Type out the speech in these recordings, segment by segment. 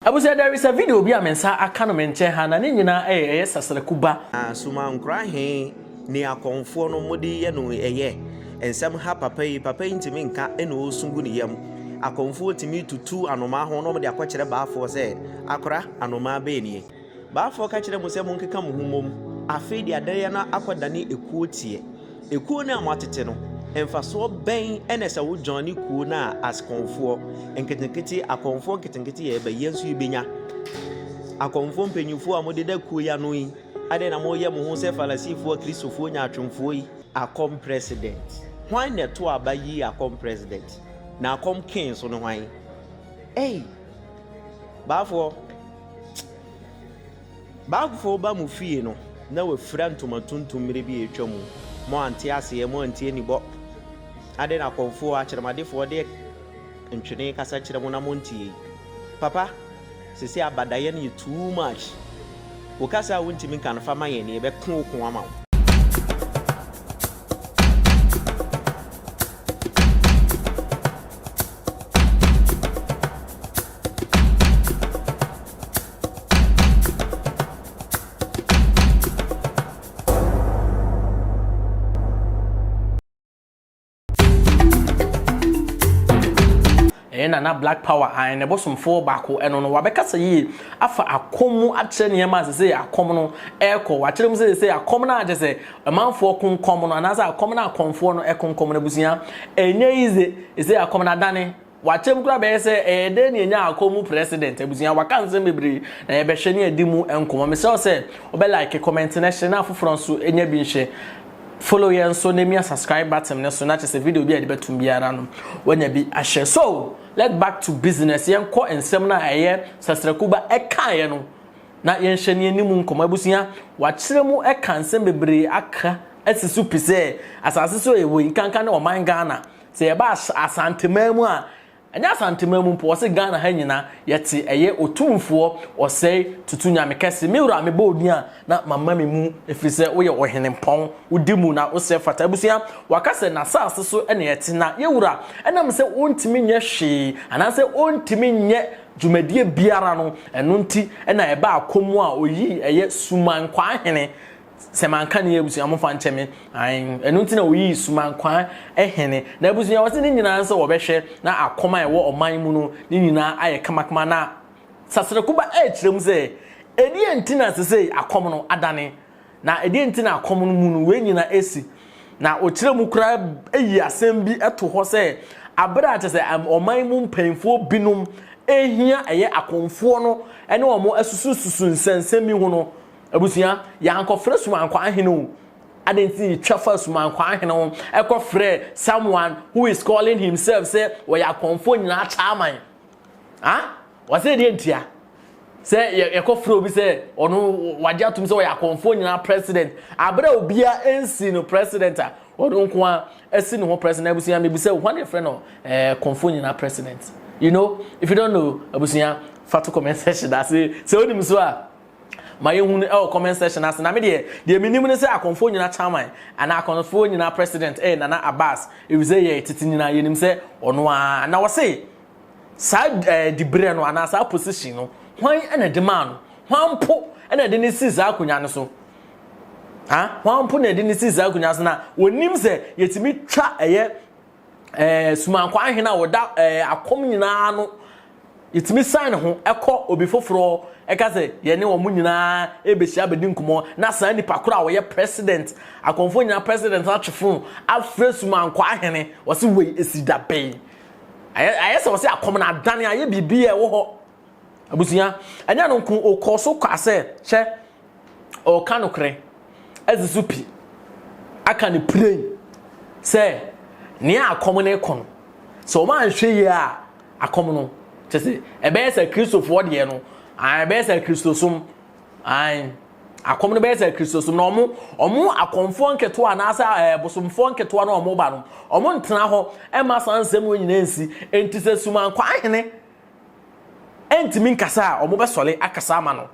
Abusia, there is a video bi amensa aka no menche ha na ne nyina sasere kuba suma nkra he ne akonfo no modi ye no ensem ha papa yi ntimi nka eno osungu ne yam akonfo timi tutu anoma ho no mode akokere baafo se akora anoma be nie baafo ka kire mo se mo nkeka mo humom afi de adere na akodane ekuo tie ekuo na amatete no emfaso ben enese wo Johnny kuo na askonfo enketenkete akonfo nketenkete ye ba yensu ibenya akonfo mpenyufo amode da kuo ya no yi ade na mo ye mo ho se falasifo kristofo nya atwomfo yi akom president why na to abayi akom president na akom king so no why baafo ba mu fie no na we fra ntoma tuntum mere bi etwa mu mo ante ase mo ante ni bo ade na konfo a kyermadefo de ntwene kasa kyerɛ mo na mo ntie papa sisi abadaye no too much wo kasa wo ntimi kan fa ma ye ne be ko ko ama na black power and bosom for bako eno no wabekasa yi afa akomu akyere ne ma se akom no eko wakyere mu se akom na age se amanfo konkom no anaza akom na akomfo no ekonkom na busia enye ize se akom na dane wachem kura be se de ne nya akomu president abusia wakanse mebre na ye be hwe ne adimu enkom me se obe like comment na hye na afoforo nso enya bi nhye follow yen so na me subscribe button ne so na chese video bi a de betum biara no wanya bi ahye. So let's back to business. Yen ko ensem na eye sasrakuba eka ye no na yen hye ne animu nkoma abusia wakyere mu eka nsem bebre aka asisu pise asase so ewo nkanka na oman Ghana se ye ba asantemamu a anya asantemamu mpo se Ghana ha nyina yete eye otumfo osei tutu nyame kese miwura me bodua na mama me mu efrise wo ye ohenempon udimu na wo se fata abusia wakase na sase so ene yete na yewura enam se ontimi nye hwe anase ontimi nye dwumadie biara no eno nti ena eba akomu a oyi eye sumankwa hene semanka ne ebusu amfa ncheme enu ntina oyi sumankwa ehene na ebusu ya wose ni nyina nse wo behwe na akoma ewo oman mu no ni nyina aye kamakama na sasrekuba ekirem se edi ntina sese akom no adane na edi ntina akom no mu no we nyina esi na okirem kura eyi asem bi eto ho se abra atese oman mu mpanfo binum ehia eye akomfo no ene omo asusususu nsensem mi ho no abusia yankofre sumankwa ahene adenti twafa sumankwa ahene ekofre someone who is calling himself say we are konfo nyina chairman wase de ntia say ekofre obi say ono wade atum say we are konfo nyina president abra obia ensi no president a ono nko a esi no president abusia me bi say one friend no konfo nyina president. You know, if you don't know abusia fatu comment section that say onim so a my comment section as na me de minim ne say akonfo nyina chairman and akonfo nyina president Nana Abbas if say ye titi nyina yenim say ono a na wo say side dibre no ana sa position no hwan ena de man hwanpo ena de ne sisa akonya ne so hwanpo na de ne sisa akonya so na wonim say yetimi twa eye sumankwa ahena wo da akom nyina no yetimi sign ho ekọ obi foforo eka se ye ne wo nyina ebehia bedi nkomo na san ni pakura wo ye president akonfo nyina president atwefo afresu mankwa ahene wo se we esida be ayese wo se akom na dane aye bibi e wo ho abusia anya no nko okoso kwase hye o kanokre ezusupi aka ne pray se ne akom ne kon so man hwe ye a akom no chese ebe se Christopher de no ebe se Christosum akom no be se Christosum no omo akomfo nketo anasa bosomfo nketo na omo ba no omo ntena ho e ma sansem onyina nsi enti se sumankwa ahene entimi nkasa omo be sole akasa ma no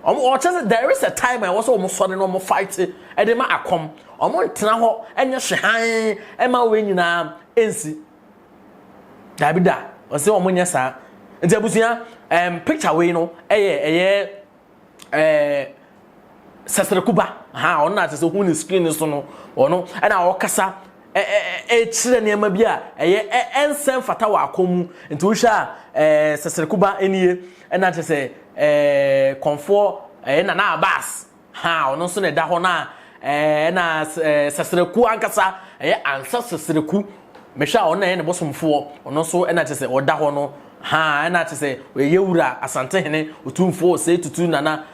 omo chese there is a time I was omo sole no omo fight e de ma akom omo ntena ho enye hwe e ma we nyina ensi dabida ose omo nya sa nti abusua picture we no eye Sasrekuba ha ono na tese hu ni screen so no ono na okasa chire niam bi a ensem fata wa akomu nti wo hwa Sasrekuba enie na tese konfo na Abbas ha ono so na da ho na na Sasreku ankasa ansa Sasreku mehwa ono na ne bosomfo ono so na tese oda ho no ha na tese we yewura asante hene otumfo se tutu nana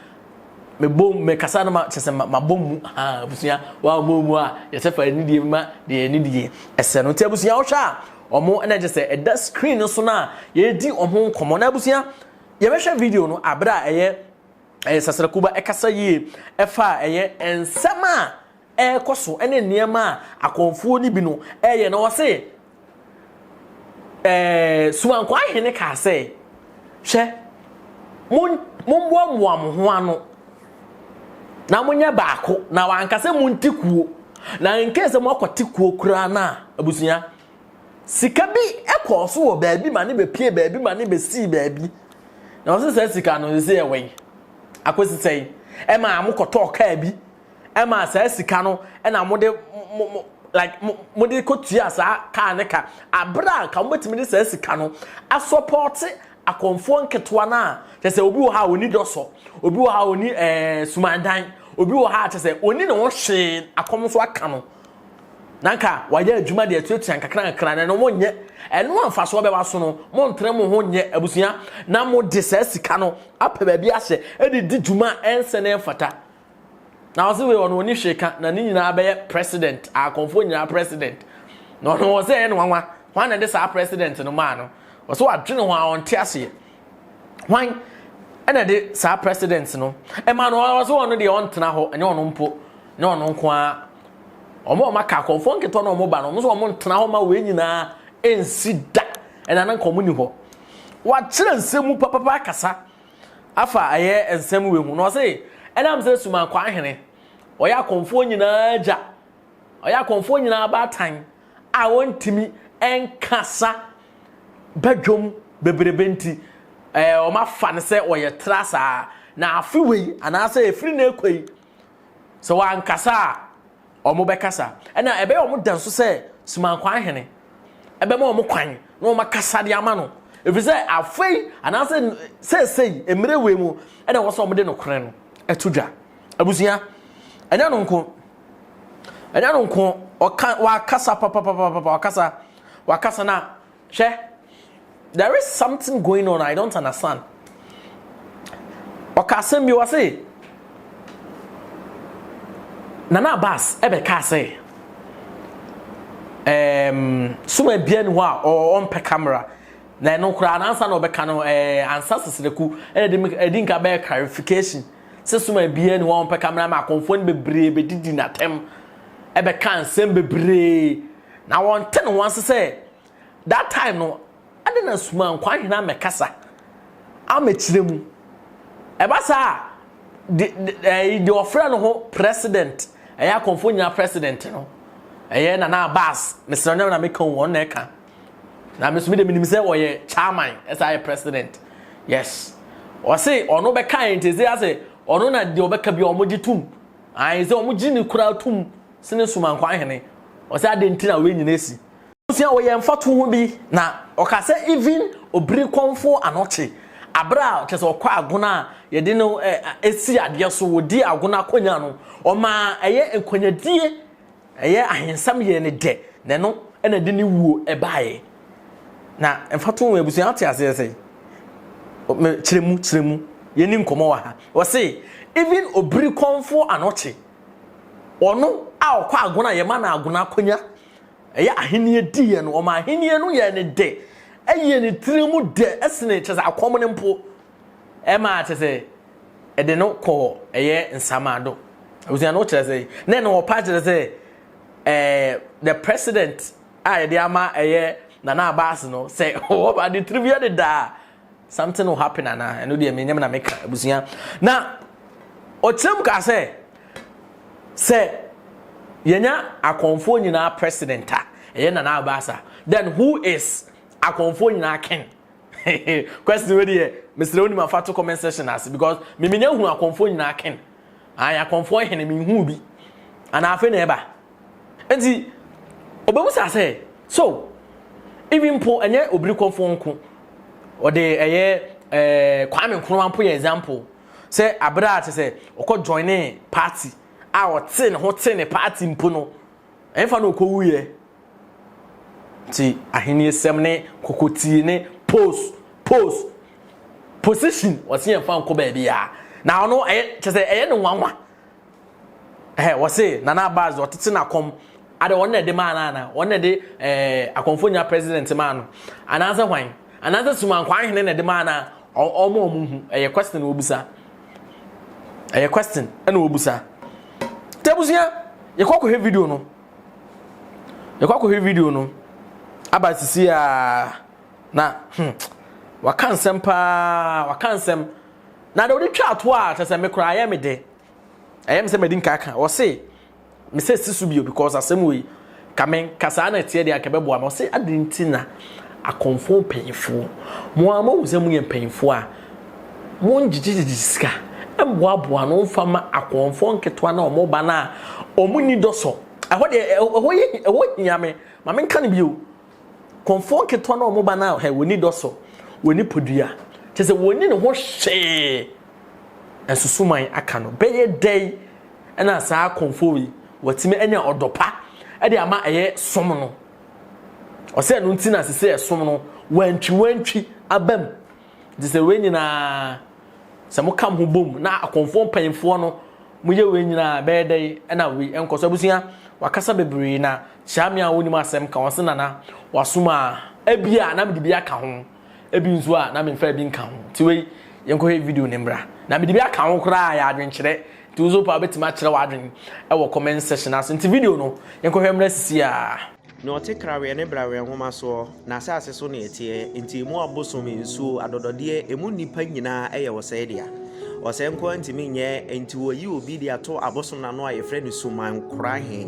me bom me kasa na ma chese ma bom ha busia wa momu a yesefa ni die ma de ni die ese no te busia wo hwa omo na chese eda screen so na ye di omo komo na busia ye behwe video no abra Sasrekuba ekasa yi efa ensema ekoso ene niema akonfuo ni bi no na wo se sumanko ahene ka se hwe mombo mo ho ano na munya baako na wankase muntikuo na nkese mo akotikuo kura na abusunya sika bi ekoso wo baabi ma ne be pie baabi ma ne be si baabi na wo se sika no se ewen akwesi sei ma amokoto ka bi ma sa sika no na mode like mode kotua sa ka ne ka abra ka mbetimi de sa sika no a support akonfo nketwa na tese obi wo ha oni doso obi wo ha oni sumandan obi wo ha tese oni ne wo hwe akomso aka no nanka waya adwuma de atuatua nkakra na no monye eno amfa so be waso no montre mo ho nye abusua na mo de sa sika no apa ba bi ahye edi djuma ense na fata na wo se we ono oni hweka na ni nyina be president akonfo nyina president no no wo se eno wanwa wan na de sa president no ma no wo so adwene ho a onte ase wan ena de sa president no e ma no wo so ono de ontena ho enye ono mpo ne ono nko a omo maka akonfo nketo no omo ba no so omo ntena ho ma we nyina ensida ena nan komuni ho wa kire nsemu papa akasa afa aye ensemu we hu no se enam se suma kwa ahene oya akonfo nyina aja oya akonfo nyina abatan a wontimi enkasa badwom bebrebenti o ma fa ne se oye trasa na afi we anase efiri na ekoi so wa ankasa omo bekasa ena ebe omo danso se suma kwa ahene ebe ma omo kwan na omo kasa de ama no efise afei anase sei emre we mu ena wo so omo de no kren no etudwa abusia enya no nko wa kasa papa wa kasa na hwe there is something going on I don't understand okasem bi wase Nana Abbas ebe ka say suma bia ni ho a on pe camera na no kura na ansa na obeka no ansa Sasreku edi nka be clarification se suma bia ni ho on pe camera ma konfo ni bebre be didi na tem ebe kan sem bebre na won ten won say that time no ade na suma nkwa hina mekasa amechiremu eba sa the offer no president eya konfo nya president no eye Nana Abbas Mr. Onyam na meka won na eka na me so me de minim say oye chairman SI president yes o say ono be kan nteze ase ono na de obeka bi omogitum ai say omogi ni kura tum sene suma nkwa hene o say ade ntina we nyina esi sia oye mfato ho bi na o ka say even obiri konfo anoche abra kese okwa aguna ye de no esi ade so wodi aguna konya no o ma eye ekwanyadie eye ahensam ye ne de ne no ena de ne wuo ebae na mfato we busu ate ase sei chiremu ye ni nkomo wa ha o say even obiri konfo anoche ono a okwa aguna ye ma na aguna konya eye ahenie di ye no o ma ahenie no ye ne de eye ne tiremu de esene chese akom ne mpo e ma chese e de no ko eye nsamado abusia no chese na no pa chese the president a de ama eye Nana Abbas no say oh ba the trivia de da something will happen ana eno de menyam na meka abusia na o chem ka say yenya akonfo nyina president a eye Nana Abbas then who is akonfo nyina king question we dey Mr. Oni ma fa to comment section as because me nya hu akonfo nyina ken aya akonfo hene me hu bi ana afa na eba enti obebu sa say so even po enye obiri konfo nko o de Kwame Nkrumah po example say abra te say okọ join party a o te ne ho te ne party mpo no enfa no okọ wuye ti ahini esem ne kokoti ne position wasi enfa nko ba bia na ono te say ne nwanwa wasi Nana Abazi otete na kom ade wonne de man na wonne de akonfonya president man no anansa hwan anansa suman kwan hene ne de man na omo hu question obusa question na obusa tebusia yekwa he video no abasisi na wakansem na de twa to a tese me kra ya me de ayem se medin kaka o se me se sisu bio because asem we kamen kasa na tie de akebebo am o se adintina akonfo panyifo mo ama wo se mu ye panyifo a mo njijiji sika emboaboa no mfama akonfo nketwa na omo ba na omuni doso ehwo nyame ma menka ne bio konfo nketwa na omo ba na woni doso woni podua tese woni ne ho hwe ensusuman aka no beye day na saa konfo wi watime anya odopa e de ama eye som no o se no ntina sese som no wantwi abam tese we nyina se mo kam ho bom na akonfo panyimfo no mo ye we nyina beye day na we enkoso abusia wakasa bebre na chamia woni ma asem ka wose nana wasoma abia na mede bia ka ho ebi nso a na memfa bi nka ho ti we yenko he video ne mbra na mede bia ka ho kra ya adwenkyere ti uzo pa betima kyere wa adwen e wo comment section as nti video no yenko he mra sisi a na ote krawe ne brawe nhoma so na asase so na etie nti mu abosom nsuo adodode emu nipa nyina eye wo sai dia o sai nko ntimi nye nti wo yi obi dia to abosom na no a ye frɛ suman krahe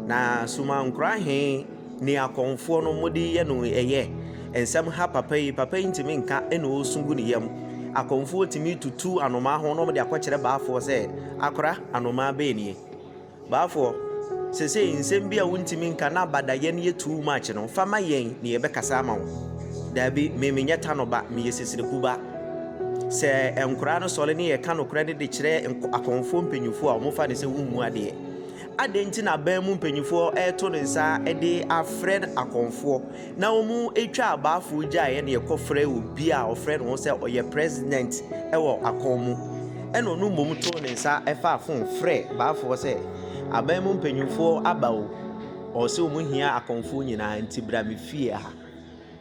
na suman krahe ni akonfo no modi ye no eye ensem ha papa ntimi nka eno osungu ne yam akonfo timi tutu anoma ho no de akokyere baafo se akora anoma be nie baafo sese nsem bia wontimi nka na badaye ne too much no fama yen ne ye bekasa ama wo dabi memenya tanoba me yesesire kuba se enkora no sole ne ye ka no kora de kire akonfo mpanyufo a mo fa ne se wummu ade nti na ban mu mpanyufo eto ne nsa de afred akonfo na omu etwa abaafo gya ye ne ye kofre obi a ofred no se oye president ewo akonmu eno no mom to ne nsa efa afon frɛ baafo se aban mu mpanyufo abawo o se omu hia akonfo nyina nti bra me fie ha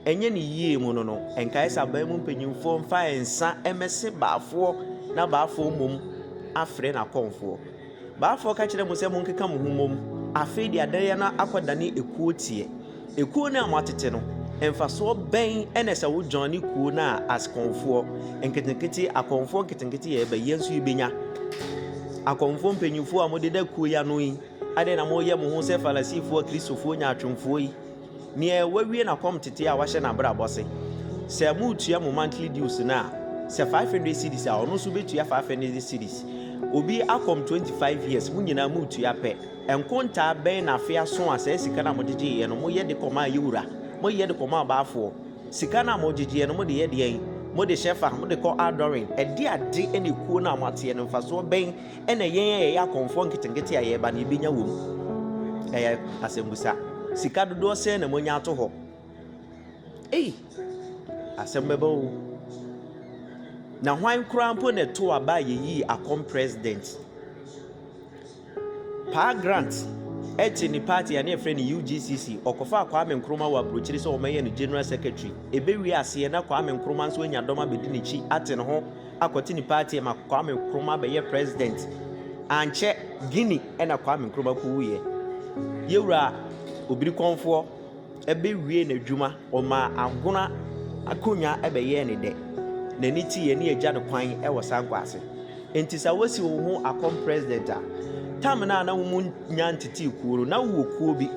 enye ne yie mu no enkae sa aban mu mpanyufo mfa ensa emese baafo na baafo mom afre na akonfo baafo ka kire mu se mu nkeka mu humom afi di adare na akodane ekuo tie ekuo na amatete no emfaso ben enesa wo johnny kuo na askonfo enketenkete akonfo nketenkete ye ba yensu ibenya akonfo mpanyufo amode da kuo ya no yi ade na mo ye mo ho se falasifo kristofo nya atwomfo yi ne wawie na kom tete a wahye na bra bose se mu tua mo monthly dues na se 500 cedis a ono so betua 500 cedis obi akom 25 years mu nyina mu tua pe enkonta ben na afia so asa sika na modegye ye no mo ye de koma yewura mo ye de koma baafo sika na modegye ye no mo de ye de yen mo de shefa mo de ko adoring e de ade ene kuo na amate no mfaso ben ene yen ya konfo nketengete aye ba na ebenya wom asembusa sika dodo se na mo nya to ho asembebo na hwan krampo ne to aba yeyi akom president pa grant ni party ani friend UGCC okofa Kwame Nkrumah wa brochiri so omeye no general secretary ebewi ase na Kwame Nkrumah so nya doma bedi ne chi ate ne ho akoti ni party ma Kwame Nkrumah be ye president anche Guinea na Kwame Nkrumah ku wuye yewura obiri konfo ebewie na dwuma o ma agona akonya ebeye ne de na niti ye ne agya no kwan wo sankwase entisa wasi wo ho akom president a tam na wo nya ntiti kuoro na wo kuo bi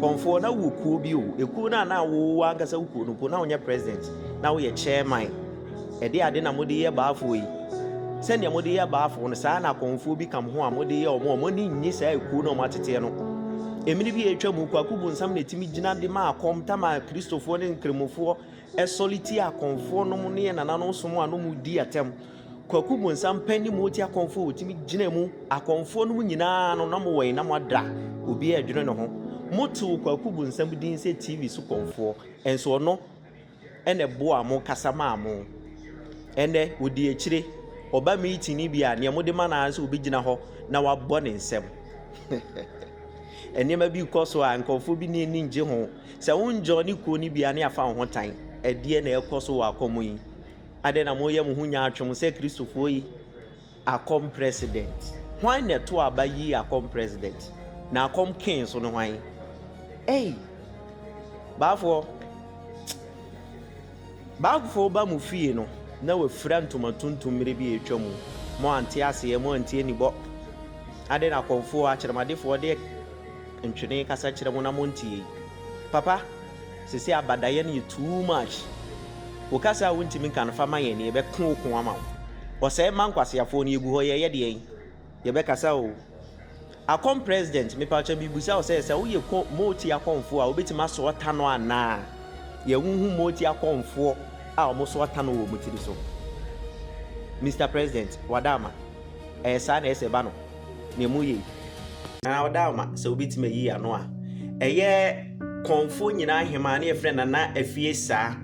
konfo na wo kuo bi o ekuo na wo agasa wo kuo no po na wo nya president na woyɛ chairman ɛde ade na mode yɛ baafo yi sɛnea mode yɛ baafo no saa na akɔmfoɔ bi kam ho a mode yɛ ɔmo ne nyi saa ekuo na ɔmo ateteɛ no emini bi etwa mu Kwaku Bonsam na etimi gyina de ma akɔm tama kristofoɔ ne nkremofoɔ ɛsoliti akɔmfoɔ no mu ne nananom som a no mu di atem Kwaku Bonsam pani mu ti akɔmfoɔ otimi gyina mu akɔmfoɔ no mu nyinaa no na mo wɔ na mo ada obi adwene ne ho motu Kwaku Bonsam din sɛ TV so kɔmfoɔ enso no ene boa mo kasa ma mo ene odi akyire oba meeting ni bia ne mo de ma na anso obi gyina hɔ na wabɔ ne nsɛm enema bi kɔso a nkɔmfoɔ bi ne nje ho sɛ wonjɔ ne ko ni bia ne afa ho tan ɛdeɛ na ɛkɔso wɔ akɔm yi ade na mo yɛ mo ho nya atwom sɛ kristofoɔ yi akɔm president hwan na to aba yi akɔm president na akɔm king so no hwan baafo ba mu fie no na wafira ntoma tuntum mere bi etwa mu mo ante ase mo ante anibɔ ade na akɔmfoɔ akyerɛmadefoɔ de ntwene kasa kyerɛ mo na mo ntie papa sisi abadaye no too much wo kasa wontimi kan fa ma yɛ ne yɛbɛko ko ama wo ɔsɛ man kwasiafoɔ no yɛgu hɔ yɛ deɛ yɛbɛkasa o akɔm president me pa cha bi busa sɛ woyɛ moti akɔmfoɔ a wobɛtimi aso ɔta no ana yɛwuhu moti akɔmfoɔ a ɔmo so ɔta no wɔ motiri so Mr President wadama saa na ɛsɛ ba no ne mu yɛ na wadama sɛ wobɛtimi yi ano a ɛyɛ kɔmfoɔ nyinaa hema ne yɛfrɛ nana afie saa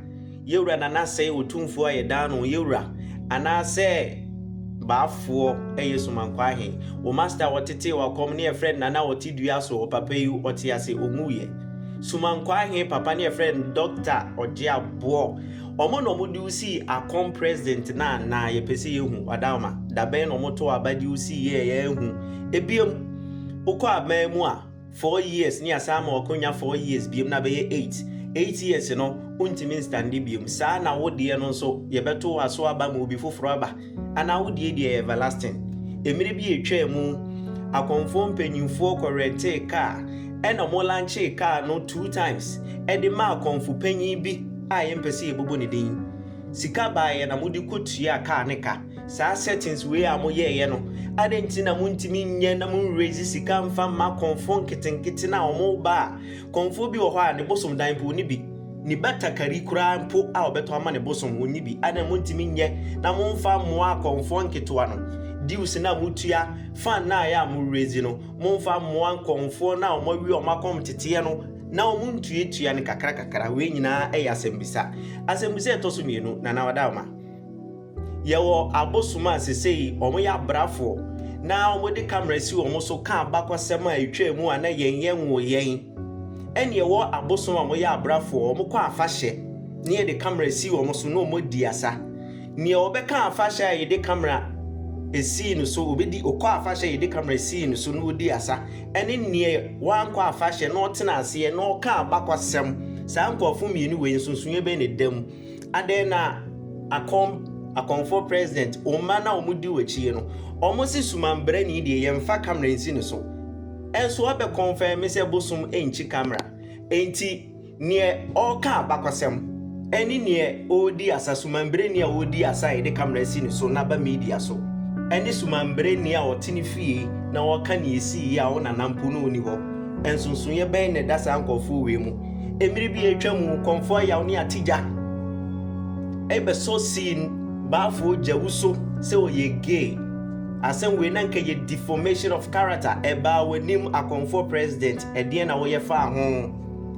yɛwura nana sɛ otumfoɔ a yɛda no yɛwura anaasɛ baafoɔ ɛyɛ sumankɔ ahe wo master wɔtete wakɔm ne yɛfrɛ nana wɔte dua so papa yi ɔte ase ɔmuyɛ sumankɔ ahe papa ne yɛfrɛ Dr. Ɔgye Aboɔ ɔmo no mo de usi akɔm president na yɛpɛsɛ yɛhu wadama dabɛn no mo to abadi usi yɛ yɛhu ebiem ukɔ aban mu a 4 years ni asama okonya 4 years biem na be 8 years no untimi standi biem saa na wodie no nso yebeto aso aba ma obi foforo aba ana wodie die everlasting emire bi etwa mu akonfo mpanyimfo correcte car ena mo lanche car no 2 times ede ma akonfo panyin bi a yempese ebobo ne din sika baaye na modi kotua car ne ka saa settings we a mo ye no adenti na muntimi nye na mun raise sika mfa ma konfo nketenkete na omo ba konfo bi wo ho a ne bosom dan po ni bi ni batakari kura mpo a obeto ama ne bosom woni bi ana muntimi nye na mumfa moa konfo nketo ano dius na mutua fan na ya mu raise no mumfa moa konfo na omo wi omo kom tete no na omo ntuetua ne kakra we nyina eya asembisa etoso mienu na wadama yewo abosuma sesei omo ya brafo na omo de camera si omo so ka bakwasem a etwa mu ana yenwo yen ene yewo abosuma omo ya brafo omo kwa afahye ne de camera si omo so no omo di asa ne obeka afahye a de camera esi no so obedi okwa afahye de camera si no so no di asa ene ne wankwa afahye no tena ase no ka bakwasem saa nkofo mienu we nsunsunye be ne dam ade na akonfo president oma na omudi wachie no omo si sumambra ni de yemfa camera nsi ne so enso obe confirm se bosum enchi camera enti ne oka bakwasem eni ne odi asa sumambra ni a odi asa de camera nsi ne so na ba media so eni sumambra ni a otini fie na oka ne esi ya ona nampo no oni ho ensunsun ye ben ne dasa ankofo we mu emiri bi etwa mu konfo ya oni atija ebe so sin bafo jawuso se oye gay asem we na nka ye deformation of character eba wanim akonfo president edie na wo ye fa ho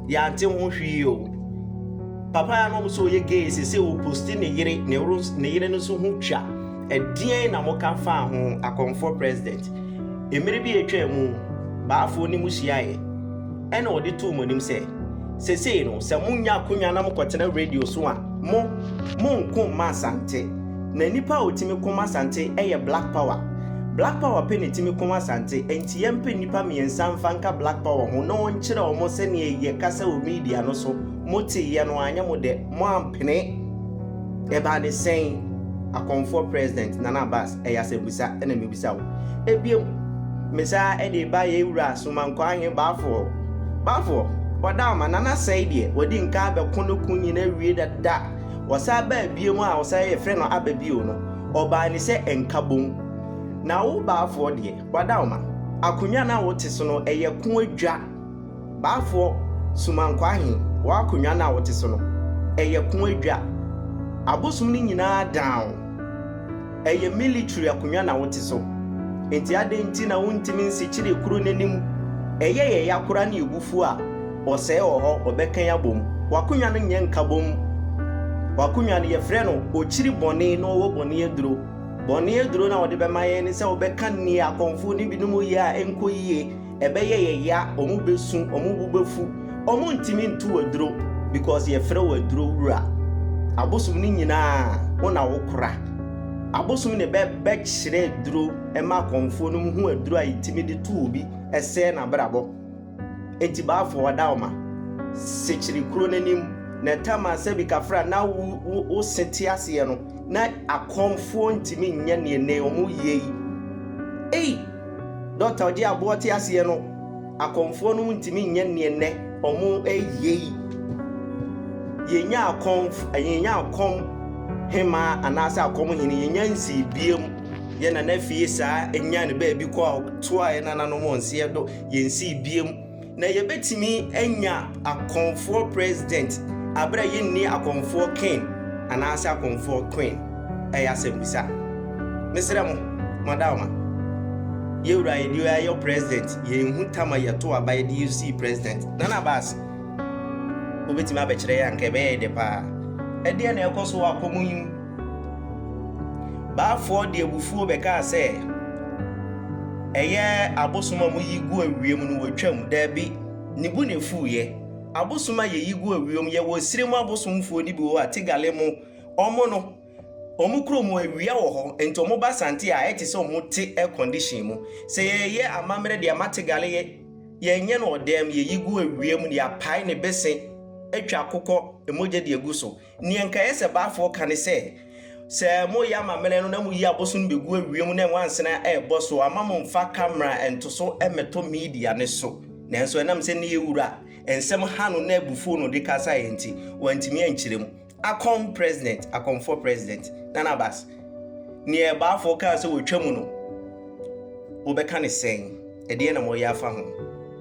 ya ante ho hwi o papa ya no so oye gay se o posti ne yire no so hu twa edie na mo ka fa ho akonfo president emire bi etwa mu bafo ni musiaye ena odi to monim se no se munya akunya na mokotena radio so a mo nko masante na nipa otimi koma sante eye black power penitimi koma sante enti yempe nipa miensa mfanka black power ho no nkyere omo se ne ye kasa o media no so moti ye no anya mo de mo ampene eba ne sen akonfo president Nana Abbas eya sebusa ena mebisa wo ebiem mesa ede ba ye wura sumanko ahe bafo wadama nana say die wodi nka be kono kunyi na wie dada wasa ba biem a wasa ye frɛ no aba bio no oba ni sɛ enkabom na wo baafo de wadawma akonya na wote so no eye ko adwa baafo sumankwa ahin wa akonya na wote so no eye ko adwa abosum ni nyina down eye military akonya na wote so enti ade enti na wontimi nsikyire kuro nanim eye yakora na egufu a ɔsɛe ho ɔbɛkan abom wakonya no nyɛ nkabom wakonya no yɛfrɛ no okyiri bɔne no wo bɔne aduro na wɔde bɛma yɛ ne sɛ wɔbɛka ni akɔmfo ne binom yi a enko yie ɛbɛyɛ yɛya ɔmo besu ɔmo bubefu ɔmo ntimi ntu aduro because yɛfrɛ wo aduro wura abosom ne nyinaa wona wokora abosom ne bɛkyerɛ aduro ɛma akɔmfo no hu aduro a yɛtimi de tu obi ɛsɛ na brabɔ enti baafo wadawma sekyiri kuro nanim na tama sabi kafra na wo sete ase no na akomfo ntimi nya ne ne omo yei doctor oje abo te ase no akomfo no ntimi nya ne ne omo yei yenya akom hema anasa akom hini yenya nsi biem ye na fie saa enya ne ba bi ko to a na no mo nse do yensi biem na yebetimi enya akomfo president abra yenni akomfo king anasa akomfo queen ayasembisa mesere mo madama yewura yedio ayo president yenhu tama yeto abaye di UC president nana bas obetimi abekire ya nke be de pa ede na ekoso akomunyu ba for de ebufuo beka se eye abosoma mu yigu awiem no watwam da bi nibu ne fuye abosoma ye yigu awiem ye wo siremu abosomfo ni bi wo atigale mu omo no omo kro mu awia wo ho ento mo ba sante a eti se omo te air condition mu se ye amamre de amatigale ye nye no odem ye yigu awiem ne apai ne besen atwa kokɔ emoje de aguso ni enka yese baafo kane se mo ya mamene no na mu yi abosun begu awiem na wansena boso amamo mfa camera entoso emeto media ne so nanso enam se ne yewura ensem hanu na abufu no de kasa yenti wantimi ankyirem akom president akomfo president nana bas ni baafo ka se wotwamu no obeka ne sen ede na mo ya fa ho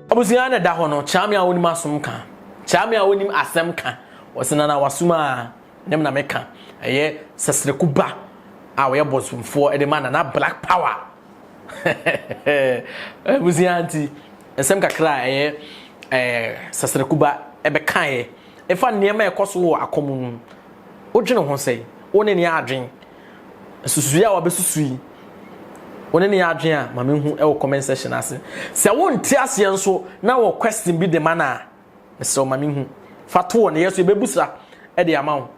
abusia na da ho no chame a woni masom ka chame a wonim asem ka wasena na wasuma nem na meka eye sesrekuba a we bosumfo ede man na black power buzianti esem kakra eye sesrekuba ebe kan efa niema ekoso wo akomu odwene ho sei woni ne adwen susuya wa besusui woni ne adwen a mamenhu e wo comment section ase se wo nti ase enso na wo question bi de mana so mamenhu fato ne yeso bebusa e de amawo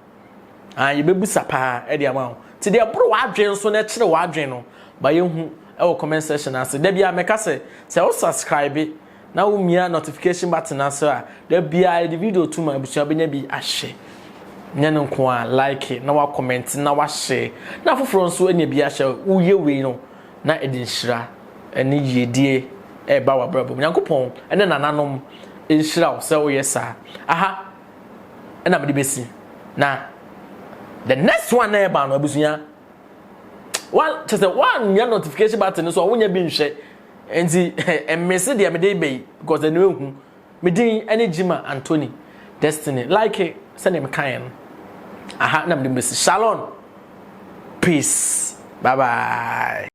yebebusa pa e de amawo ti de bro wa adwen so na kire wa adwen no ba yehu e wo comment section ase da bia meka se wo subscribe na wo mia notification button ase a da bia the video to my busia benya bi ahye nyane nko a like na wa comment na wa share na foforo nso enya bi ahye wo yewe no na edinhira ene yedie e ba wa brabo nyankopon ene nananom enhira se wo yesa aha ena me de besi na the next one na e ba no abusunya one just one your notification button so wonya bi nhwe enti emese de me de be because ene ehu me din ene Jima Anthony Destiny like send him kind aha na me de besi shalom peace bye bye